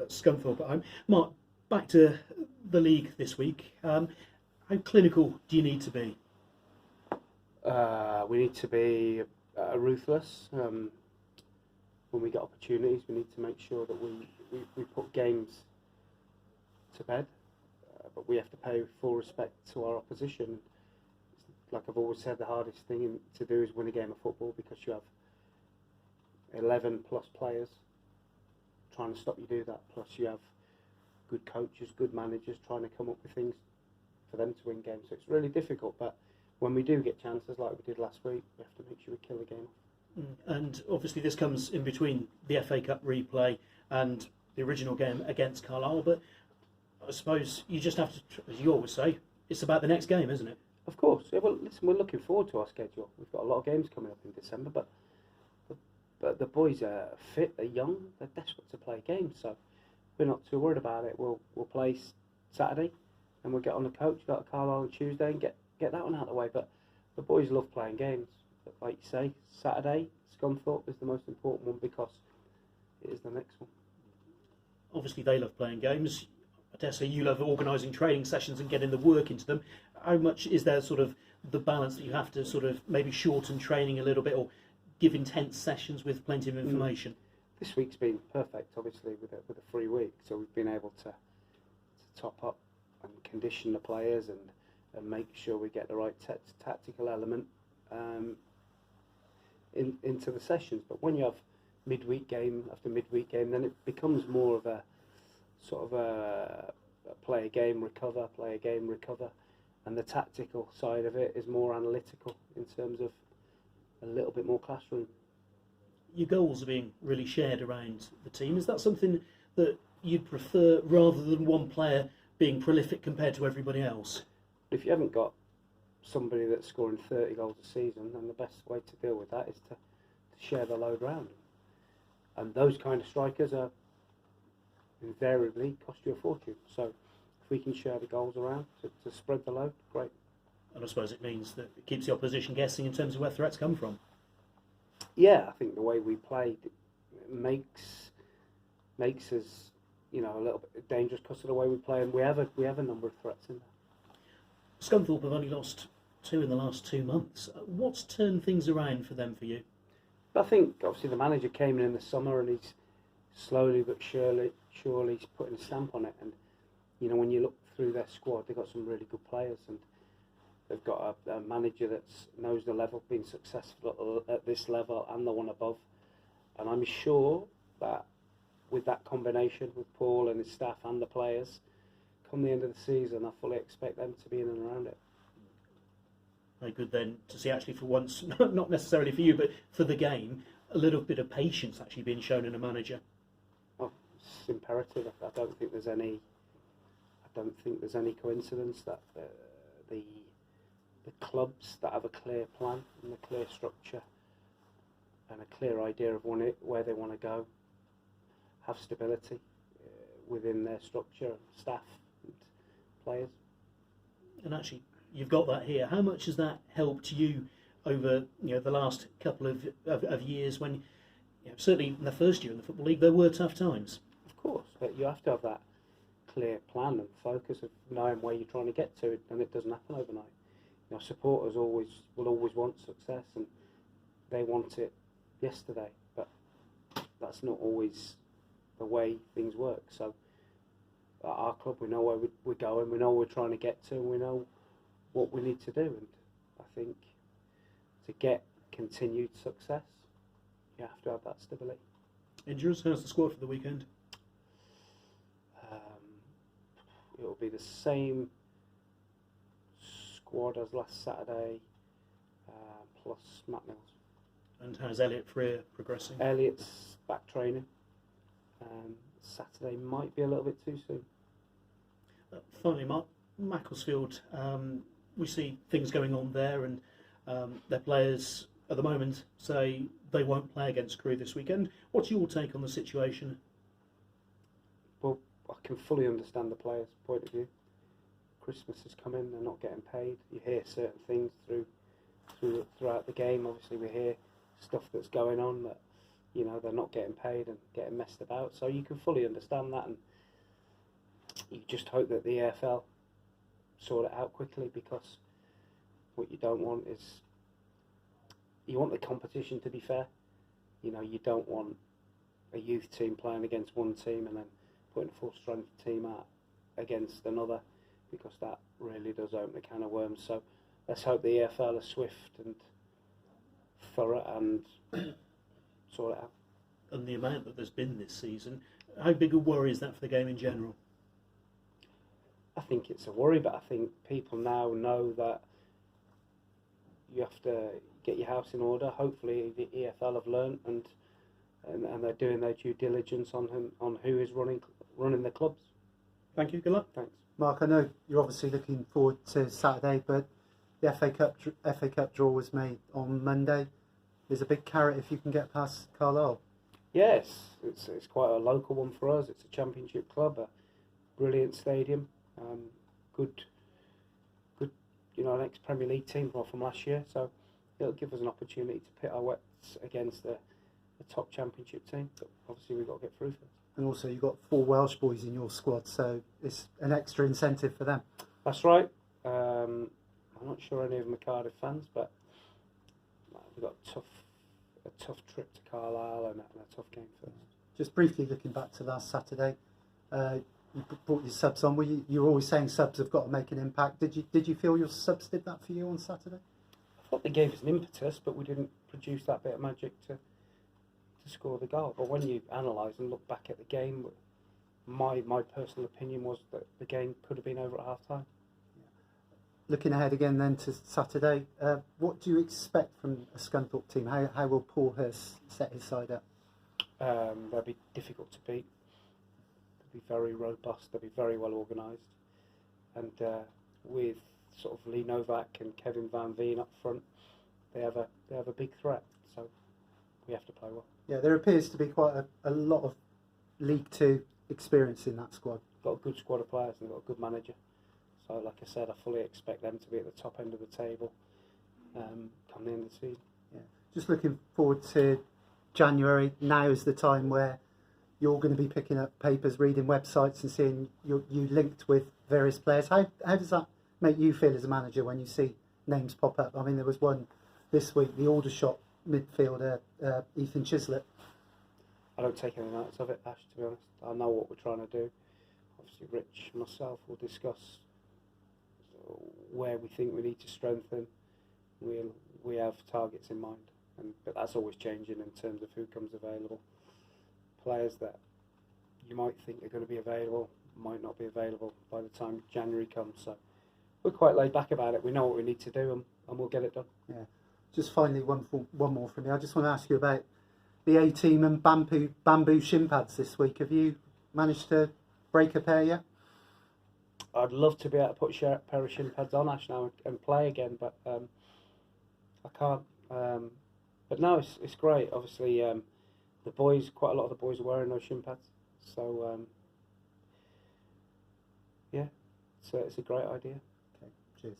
Scunthorpe at home. Mark, back to the league this week. How clinical do you need to be? We need to be ruthless. When we get opportunities, we need to make sure that we put games to bed. But we have to pay full respect to our opposition. Like I've always said, the hardest thing to do is win a game of football, because you have 11 plus players trying to stop you do that. Plus you have good coaches, good managers trying to come up with things for them to win games. So it's really difficult. But when we do get chances like we did last week, we have to make sure we kill the game off. And obviously this comes in between the FA Cup replay and the original game against Carlisle. But I suppose you just have to, as you always say, it's about the next game, isn't it? Of course. Yeah, well, listen, we're looking forward to our schedule. We've got a lot of games coming up in December, but the boys are fit, they're young, they're desperate to play games, so we're not too worried about it. We'll play Saturday, and we'll get on the coach, go to Carlisle on Tuesday, and get that one out of the way. But the boys love playing games. But like you say, Saturday, Scunthorpe is the most important one, because it is the next one. Obviously they love playing games. I dare say you love organising training sessions and getting the work into them. How much is there sort of the balance that you have to sort of maybe shorten training a little bit, or give intense sessions with plenty of information? This week's been perfect, obviously, with a free week, so we've been able to top up and condition the players and make sure we get the right tactical element into the sessions. But when you have midweek game after midweek game, then it becomes more of a sort of a play a game, recover, and the tactical side of it is more analytical in terms of a little bit more classroom. Your goals are being really shared around the team. Is that something that you'd prefer, rather than one player being prolific compared to everybody else? If you haven't got somebody that's scoring 30 goals a season, then the best way to deal with that is to share the load round. And those kind of strikers are invariably cost you a fortune. So if we can share the goals around to spread the load, great. And I suppose it means that it keeps the opposition guessing in terms of where threats come from. Yeah, I think the way we play makes us, a little bit dangerous because of the way we play, and we have a number of threats in there. Scunthorpe have only lost 2 in the last 2 months. What's turned things around for them, for you? I think obviously the manager came in the summer, and he's slowly but surely he's putting a stamp on it. And when you look through their squad, they've got some really good players, and they've got a manager that knows the level, been successful at this level and the one above. And I'm sure that with that combination, with Paul and his staff and the players, come the end of the season, I fully expect them to be in and around it. Very good then to see, actually, for once, not necessarily for you, but for the game, a little bit of patience actually being shown in a manager. Oh, it's imperative. I don't think there's any coincidence that the clubs that have a clear plan and a clear structure and a clear idea of where they want to go have stability within their structure, staff and players. And actually, you've got that here. How much has that helped you over the last couple of years, when certainly in the first year in the Football League there were tough times? Of course, but you have to have that clear plan and focus of knowing where you're trying to get to, and it doesn't happen overnight. Supporters will always want success, and they want it yesterday, but that's not always the way things work. So at our club, we know where we're going, we know what we're trying to get to, and we know what we need to do. And I think to get continued success, you have to have that stability. Injuries, how's the squad for the weekend? It will be the same squad as last Saturday, plus Matt Mills. And how's Elliot Freer progressing? Elliot's back training. Saturday might be a little bit too soon. Finally, Mark, Macclesfield, we see things going on there, and their players at the moment say they won't play against Crewe this weekend. What's your take on the situation? Well, I can fully understand the players' point of view. Christmas has come in, they're not getting paid. You hear certain things throughout the game. Obviously we hear stuff that's going on that you know, they're not getting paid and getting messed about. So you can fully understand that, and you just hope that the AFL sort it out quickly, because what you don't want is, you want the competition to be fair. You know, you don't want a youth team playing against one team and then putting a full strength team out against another, because that really does open a can of worms. So let's hope the EFL are swift and thorough and sort it out. And the amount that there's been this season, how big a worry is that for the game in general? I think it's a worry, but I think people now know that you have to get your house in order. Hopefully the EFL have learnt and they're doing their due diligence on who is running the clubs. Thank you, good luck. Thanks. Mark, I know you're obviously looking forward to Saturday, but the FA Cup draw was made on Monday. There's a big carrot if you can get past Carlisle. Yes, it's quite a local one for us. It's a Championship club, a brilliant stadium, good, you know, an ex-Premier League team from last year. So it'll give us an opportunity to pit our wits against the top Championship team. But obviously we've got to get through first. And also you've got 4 Welsh boys in your squad, so it's an extra incentive for them. That's right. I'm not sure any of them are Cardiff fans, but we've got a tough trip to Carlisle and a tough game first. Just briefly looking back to last Saturday, you brought your subs on. You're always saying subs have got to make an impact. Did you feel your subs did that for you on Saturday? I thought they gave us an impetus, but we didn't produce that bit of magic to score the goal. But when you analyse and look back at the game, my personal opinion was that the game could have been over at half time. Looking ahead again then to Saturday, what do you expect from a Scunthorpe team? How will Paul Hurst set his side up? They'll be difficult to beat. They'll be very robust. They'll be very well organised, and with sort of Lee Novak and Kevin Van Veen up front, they have a big threat. So we have to play well. Yeah, there appears to be quite a lot of League Two experience in that squad. Got a good squad of players and they've got a good manager. So, like I said, I fully expect them to be at the top end of the table come the end of the season. Yeah. Just looking forward to January. Now is the time where you're going to be picking up papers, reading websites and seeing you linked with various players. How does that make you feel as a manager when you see names pop up? I mean, there was one this week, the Aldershot midfielder, Ethan Chislett. I don't take any notice of it, Ash, to be honest. I know what we're trying to do. Obviously, Rich and myself will discuss where we think we need to strengthen. We have targets in mind, but that's always changing in terms of who comes available. Players that you might think are going to be available might not be available by the time January comes. So we're quite laid back about it. We know what we need to do, and we'll get it done. Yeah. Just finally, one more from me. I just want to ask you about the A-team and bamboo shin pads this week. Have you managed to break a pair yet? I'd love to be able to put a pair of shin pads on, Ash, now and play again, but I can't. But no, it's great. Obviously, the boys, quite a lot of the boys are wearing those shin pads. So, yeah, it's a great idea. Okay, cheers.